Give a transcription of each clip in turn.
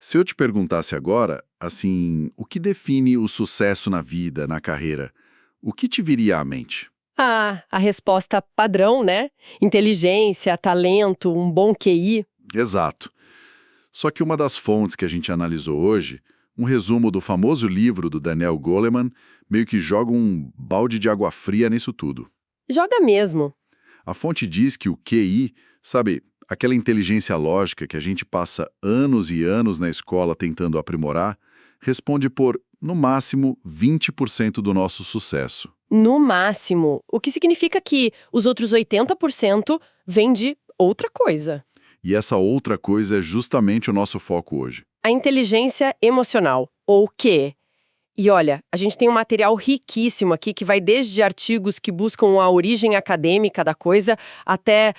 Se eu te perguntasse agora, assim, o que define o sucesso na vida, na carreira, o que te viria à mente? Ah, a resposta padrão, né? Inteligência, talento, um bom QI. Exato. Só que uma das fontes que a gente analisou hoje, um resumo do famoso livro do Daniel Goleman, meio que joga um balde de água fria nisso tudo. Joga mesmo. A fonte diz que o QI, sabe, aquela inteligência lógica que a gente passa anos e anos na escola tentando aprimorar, responde por, no máximo, 20% do nosso sucesso. No máximo. O que significa que os outros 80% vêm de outra coisa. E essa outra coisa é justamente o nosso foco hoje. A inteligência emocional, ou Q. E olha, a gente tem um material riquíssimo aqui que vai desde artigos que buscam a origem acadêmica da coisa até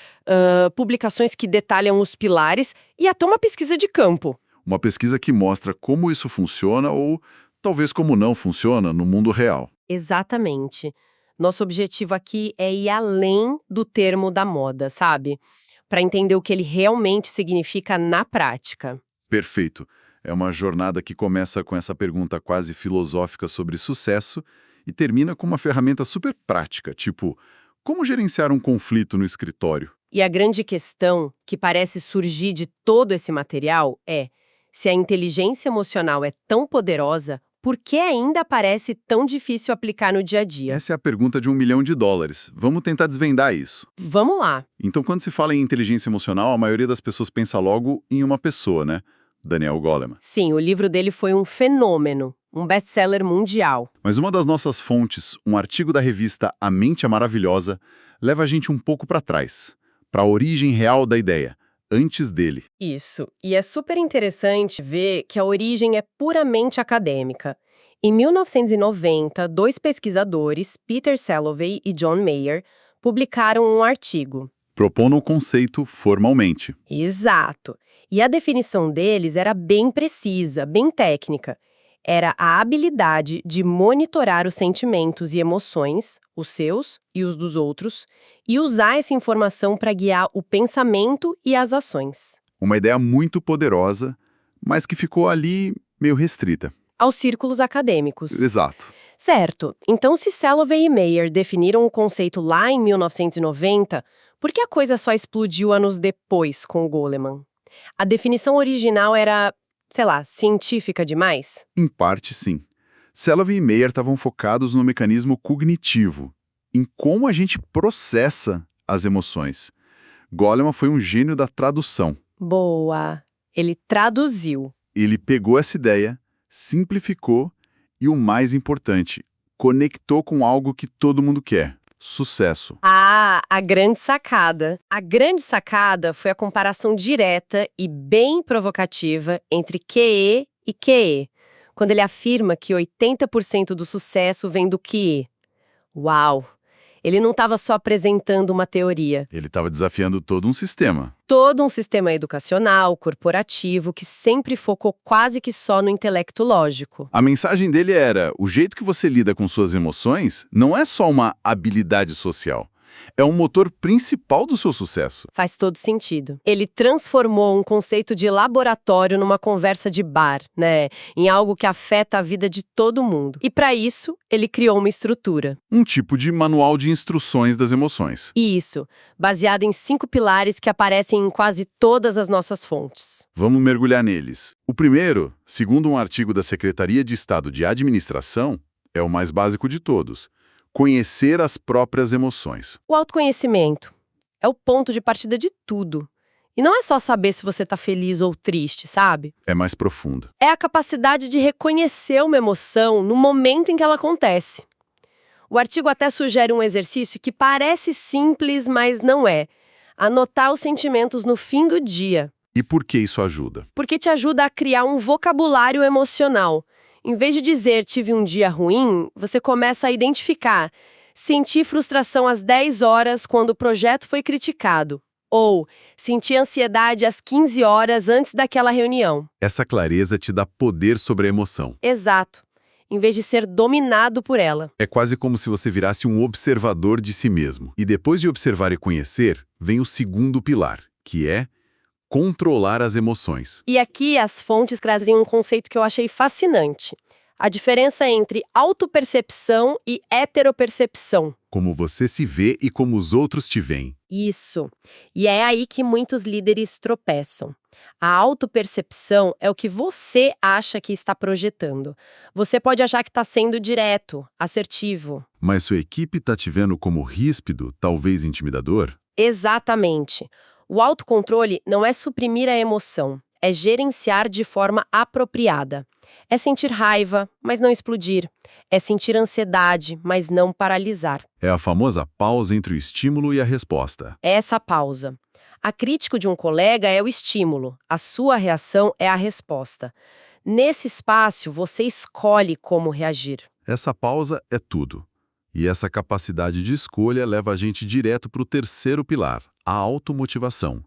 publicações que detalham os pilares e até uma pesquisa de campo. Uma pesquisa que mostra como isso funciona ou talvez como não funciona no mundo real. Exatamente. Nosso objetivo aqui é ir além do termo da moda, sabe? Para entender o que ele realmente significa na prática. Perfeito. É uma jornada que começa com essa pergunta quase filosófica sobre sucesso e termina com uma ferramenta super prática, tipo, como gerenciar um conflito no escritório? E a grande questão que parece surgir de todo esse material é: se a inteligência emocional é tão poderosa, por que ainda parece tão difícil aplicar no dia a dia? Essa é a pergunta de US$ 1 milhão. Vamos tentar desvendar isso. Vamos lá. Então, quando se fala em inteligência emocional, a maioria das pessoas pensa logo em uma pessoa, né? Daniel Goleman. Sim, o livro dele foi um fenômeno, um best-seller mundial. Mas uma das nossas fontes, um artigo da revista A Mente é Maravilhosa, leva a gente um pouco para trás, para a origem real da ideia, antes dele. Isso. E é super interessante ver que a origem é puramente acadêmica. Em 1990, dois pesquisadores, Peter Salovey e John Mayer, publicaram um artigo. Propondo o conceito formalmente. Exato. E a definição deles era bem precisa, bem técnica. Era a habilidade de monitorar os sentimentos e emoções, os seus e os dos outros, e usar essa informação para guiar o pensamento e as ações. Uma ideia muito poderosa, mas que ficou ali meio restrita. Aos círculos acadêmicos. Exato. Certo. Então, se Salovey e Mayer definiram o conceito lá em 1990, por que a coisa só explodiu anos depois com o Goleman? A definição original era, sei lá, científica demais? Em parte, sim. Salovey e Mayer estavam focados no mecanismo cognitivo, em como a gente processa as emoções. Goleman foi um gênio da tradução. Boa. Ele traduziu. Ele pegou essa ideia, simplificou e, o mais importante, conectou com algo que todo mundo quer: sucesso. Ah, a grande sacada. A grande sacada foi a comparação direta e bem provocativa entre QE e QE, quando ele afirma que 80% do sucesso vem do QE. Uau! Ele não estava só apresentando uma teoria. Ele estava desafiando todo um sistema. Todo um sistema educacional, corporativo, que sempre focou quase que só no intelecto lógico. A mensagem dele era: o jeito que você lida com suas emoções não é só uma habilidade social. É um motor principal do seu sucesso. Faz todo sentido. Ele transformou um conceito de laboratório numa conversa de bar, né? Em algo que afeta a vida de todo mundo. E para isso, ele criou uma estrutura. Um tipo de manual de instruções das emoções. Isso, baseado em 5 pilares que aparecem em quase todas as nossas fontes. Vamos mergulhar neles. O primeiro, segundo um artigo da Secretaria de Estado de Administração, é o mais básico de todos: conhecer as próprias emoções. O autoconhecimento é o ponto de partida de tudo. E não é só saber se você tá feliz ou triste, sabe? É mais profundo. É a capacidade de reconhecer uma emoção no momento em que ela acontece. O artigo até sugere um exercício que parece simples, mas não é. Anotar os sentimentos no fim do dia. E por que isso ajuda? Porque te ajuda a criar um vocabulário emocional. Em vez de dizer tive um dia ruim, você começa a identificar. Senti frustração às 10 horas quando o projeto foi criticado. Ou senti ansiedade às 15 horas antes daquela reunião. Essa clareza te dá poder sobre a emoção. Exato. Em vez de ser dominado por ela. É quase como se você virasse um observador de si mesmo. E depois de observar e conhecer, vem o segundo pilar, que é controlar as emoções. E aqui as fontes trazem um conceito que eu achei fascinante. A diferença entre autopercepção e heteropercepção. Como você se vê e como os outros te veem. Isso. E é aí que muitos líderes tropeçam. A autopercepção é o que você acha que está projetando. Você pode achar que está sendo direto, assertivo. Mas sua equipe está te vendo como ríspido, talvez intimidador? Exatamente. O autocontrole não é suprimir a emoção, é gerenciar de forma apropriada. É sentir raiva, mas não explodir. É sentir ansiedade, mas não paralisar. É a famosa pausa entre o estímulo e a resposta. É essa pausa. A crítica de um colega é o estímulo, a sua reação é a resposta. Nesse espaço, você escolhe como reagir. Essa pausa é tudo. E essa capacidade de escolha leva a gente direto para o terceiro pilar, a automotivação.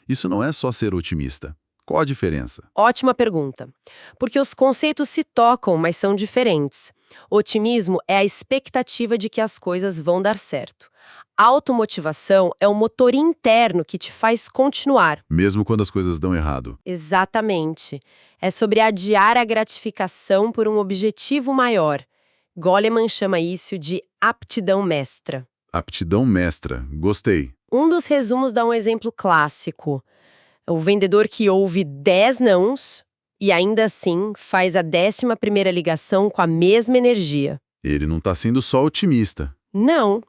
Isso não é só ser otimista. Qual a diferença? Ótima pergunta. Porque os conceitos se tocam, mas são diferentes. Otimismo é a expectativa de que as coisas vão dar certo. Automotivação é o motor interno que te faz continuar. Mesmo quando as coisas dão errado. Exatamente. É sobre adiar a gratificação por um objetivo maior. Goleman chama isso de aptidão mestra. Aptidão mestra. Gostei. Um dos resumos dá um exemplo clássico. O vendedor que ouve 10 nãos e ainda assim faz a 11ª ligação com a mesma energia. Ele não está sendo só otimista. Não.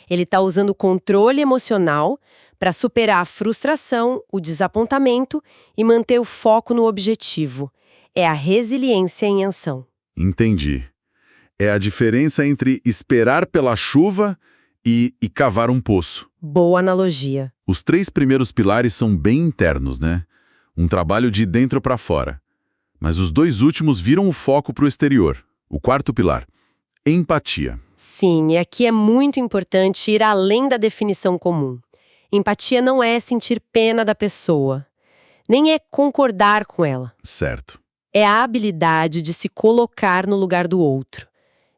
Ele está usando o controle emocional para superar a frustração, o desapontamento e manter o foco no objetivo. É a resiliência em ação. Entendi. É a diferença entre esperar pela chuva e cavar um poço. Boa analogia. Os 3 primeiros pilares são bem internos, né? Um trabalho de dentro para fora. Mas os 2 últimos viram o foco para o exterior. O 4º pilar, empatia. Sim, e aqui é muito importante ir além da definição comum. Empatia não é sentir pena da pessoa, nem é concordar com ela. Certo. É a habilidade de se colocar no lugar do outro,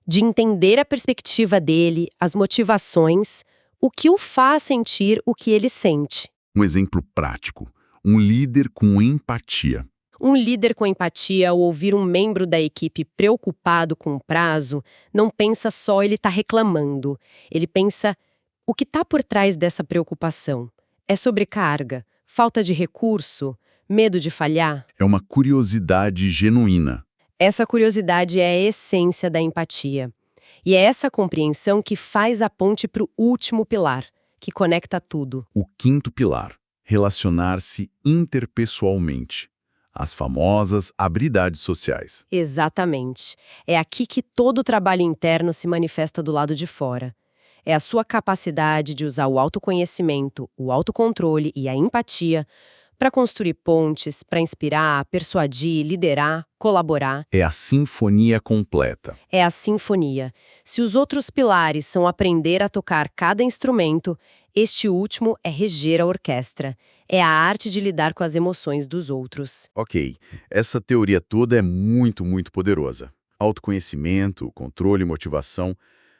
de entender a perspectiva dele, as motivações, o que o faz sentir o que ele sente. Um exemplo prático. Um líder com empatia. Um líder com empatia, ao ouvir um membro da equipe preocupado com o prazo, não pensa só ele está reclamando. Ele pensa o que está por trás dessa preocupação. É sobrecarga, falta de recurso, medo de falhar? É uma curiosidade genuína. Essa curiosidade é a essência da empatia. E é essa compreensão que faz a ponte para o último pilar, que conecta tudo. O 5º pilar, relacionar-se interpessoalmente. As famosas habilidades sociais. Exatamente. É aqui que todo o trabalho interno se manifesta do lado de fora. É a sua capacidade de usar o autoconhecimento, o autocontrole e a empatia para construir pontes, para inspirar, persuadir, liderar, colaborar. É a sinfonia completa. É a sinfonia. Se os outros pilares são aprender a tocar cada instrumento, este último é reger a orquestra. É a arte de lidar com as emoções dos outros. Ok, essa teoria toda é muito poderosa. Autoconhecimento, controle, motivação,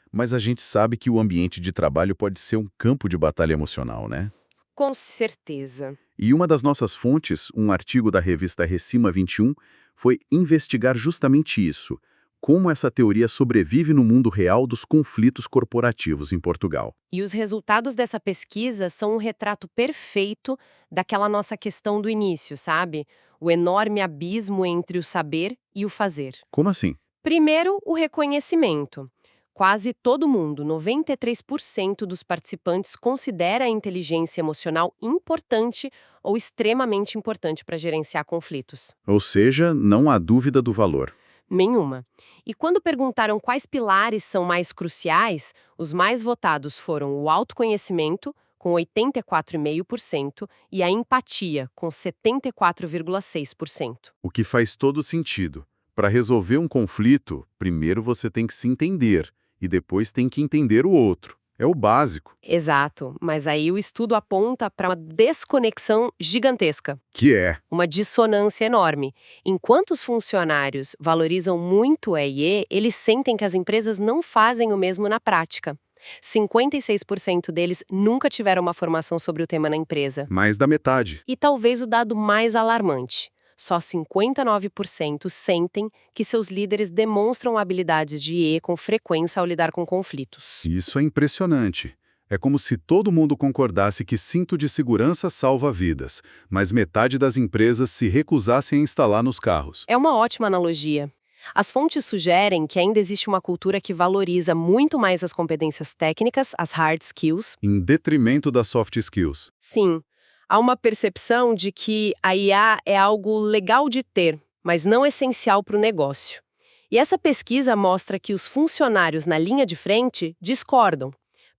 mas a gente sabe que o ambiente de trabalho pode ser um campo de batalha emocional, né? Com certeza. E uma das nossas fontes, um artigo da revista Recima 21, foi investigar justamente isso, como essa teoria sobrevive no mundo real dos conflitos corporativos em Portugal. E os resultados dessa pesquisa são um retrato perfeito daquela nossa questão do início, sabe? O enorme abismo entre o saber e o fazer. Como assim? Primeiro, o reconhecimento. Quase todo mundo, 93% dos participantes, considera a inteligência emocional importante ou extremamente importante para gerenciar conflitos. Ou seja, não há dúvida do valor. Nenhuma. E quando perguntaram quais pilares são mais cruciais, os mais votados foram o autoconhecimento, com 84,5%, e a empatia, com 74,6%. O que faz todo sentido. Para resolver um conflito, primeiro você tem que se entender e depois tem que entender o outro. É o básico. Exato, mas aí o estudo aponta para uma desconexão gigantesca. Que é? Uma dissonância enorme. Enquanto os funcionários valorizam muito o EIE, eles sentem que as empresas não fazem o mesmo na prática. 56% deles nunca tiveram uma formação sobre o tema na empresa. Mais da metade. E talvez o dado mais alarmante: só 59% sentem que seus líderes demonstram habilidades de IE com frequência ao lidar com conflitos. Isso é impressionante. É como se todo mundo concordasse que cinto de segurança salva vidas, mas metade das empresas se recusassem a instalar nos carros. É uma ótima analogia. As fontes sugerem que ainda existe uma cultura que valoriza muito mais as competências técnicas, as hard skills. Em detrimento das soft skills. Sim, há uma percepção de que a IA é algo legal de ter, mas não essencial para o negócio. E essa pesquisa mostra que os funcionários na linha de frente discordam.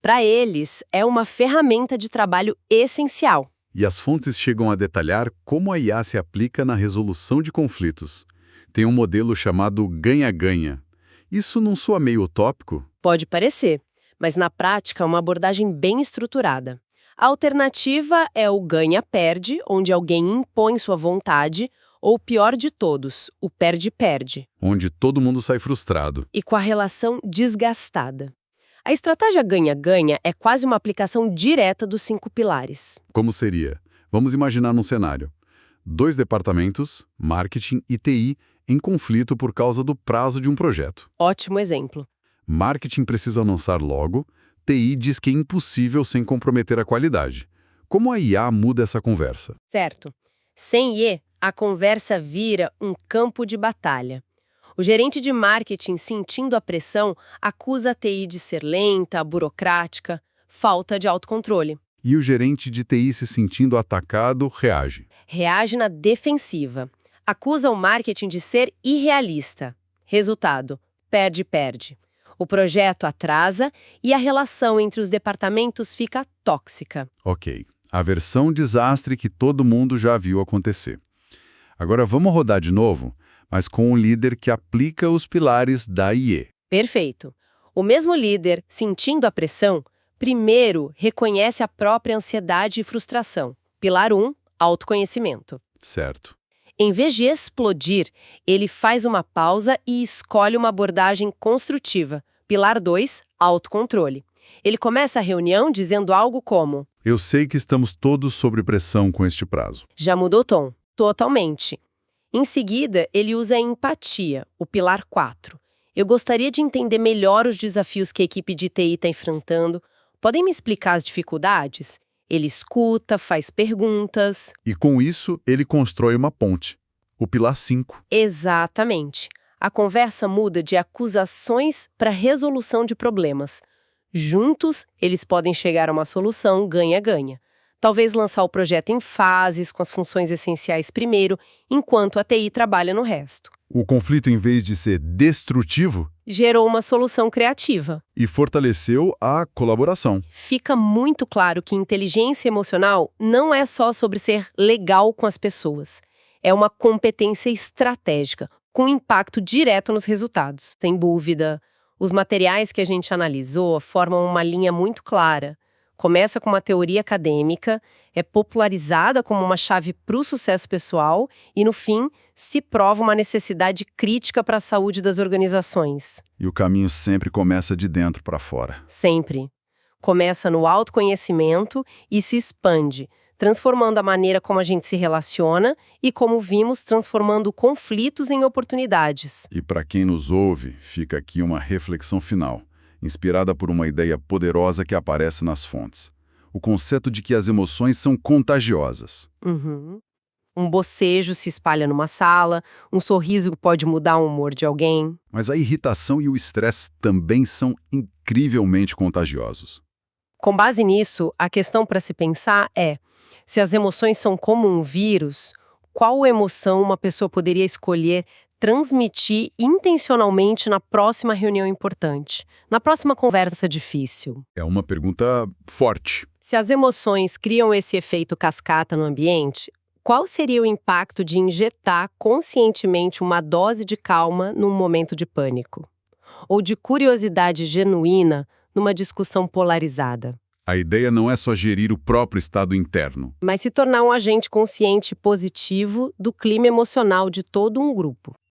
Para eles, é uma ferramenta de trabalho essencial. E as fontes chegam a detalhar como a IA se aplica na resolução de conflitos. Tem um modelo chamado ganha-ganha. Isso não soa meio utópico? Pode parecer, mas na prática é uma abordagem bem estruturada. A alternativa é o ganha-perde, onde alguém impõe sua vontade, ou o pior de todos, o perde-perde. Onde todo mundo sai frustrado. E com a relação desgastada. A estratégia ganha-ganha é quase uma aplicação direta dos 5 pilares. Como seria? Vamos imaginar num cenário. 2 departamentos, marketing e TI, em conflito por causa do prazo de um projeto. Ótimo exemplo. Marketing precisa lançar logo, TI diz que é impossível sem comprometer a qualidade. Como a IA muda essa conversa? Certo. Sem IE, a conversa vira um campo de batalha. O gerente de marketing, sentindo a pressão, acusa a TI de ser lenta, burocrática, falta de autocontrole. E o gerente de TI, se sentindo atacado, reage. Reage na defensiva. Acusa o marketing de ser irrealista. Resultado: perde-perde. O projeto atrasa e a relação entre os departamentos fica tóxica. Ok. A versão desastre que todo mundo já viu acontecer. Agora vamos rodar de novo, mas com um líder que aplica os pilares da IE. Perfeito. O mesmo líder, sentindo a pressão, primeiro reconhece a própria ansiedade e frustração. Pilar 1, autoconhecimento. Certo. Em vez de explodir, ele faz uma pausa e escolhe uma abordagem construtiva. Pilar 2, autocontrole. Ele começa a reunião dizendo algo como: Eu sei que estamos todos sob pressão com este prazo. já mudou o tom, totalmente. Em seguida, ele usa a empatia, o pilar 4. Eu gostaria de entender melhor os desafios que a equipe de TI está enfrentando. Podem me explicar as dificuldades? Ele escuta, faz perguntas. E com isso, ele constrói uma ponte. O pilar 5. Exatamente. A conversa muda de acusações para resolução de problemas. Juntos, eles podem chegar a uma solução ganha-ganha. Talvez lançar o projeto em fases, com as funções essenciais primeiro, enquanto a TI trabalha no resto. O conflito, em vez de ser destrutivo, Gerou uma solução criativa. e fortaleceu a colaboração. Fica muito claro que inteligência emocional não é só sobre ser legal com as pessoas. É uma competência estratégica, com impacto direto nos resultados. Sem dúvida, os materiais que a gente analisou formam uma linha muito clara. Começa com uma teoria acadêmica, é popularizada como uma chave para o sucesso pessoal e, no fim, se prova uma necessidade crítica para a saúde das organizações. E o caminho sempre começa de dentro para fora. Sempre. Começa no autoconhecimento e se expande, transformando a maneira como a gente se relaciona e, como vimos, transformando conflitos em oportunidades. E para quem nos ouve, fica aqui uma reflexão final, inspirada por uma ideia poderosa que aparece nas fontes. O conceito de que as emoções são contagiosas. Uhum. Um bocejo se espalha numa sala, um sorriso pode mudar o humor de alguém. Mas a irritação e o estresse também são incrivelmente contagiosos. Com base nisso, a questão para se pensar é: se as emoções são como um vírus, qual emoção uma pessoa poderia escolher transmitir intencionalmente na próxima reunião importante, na próxima conversa difícil? É uma pergunta forte. Se as emoções criam esse efeito cascata no ambiente, qual seria o impacto de injetar conscientemente uma dose de calma num momento de pânico? Ou de curiosidade genuína numa discussão polarizada? A ideia não é só gerir o próprio estado interno. Mas se tornar um agente consciente e positivo do clima emocional de todo um grupo.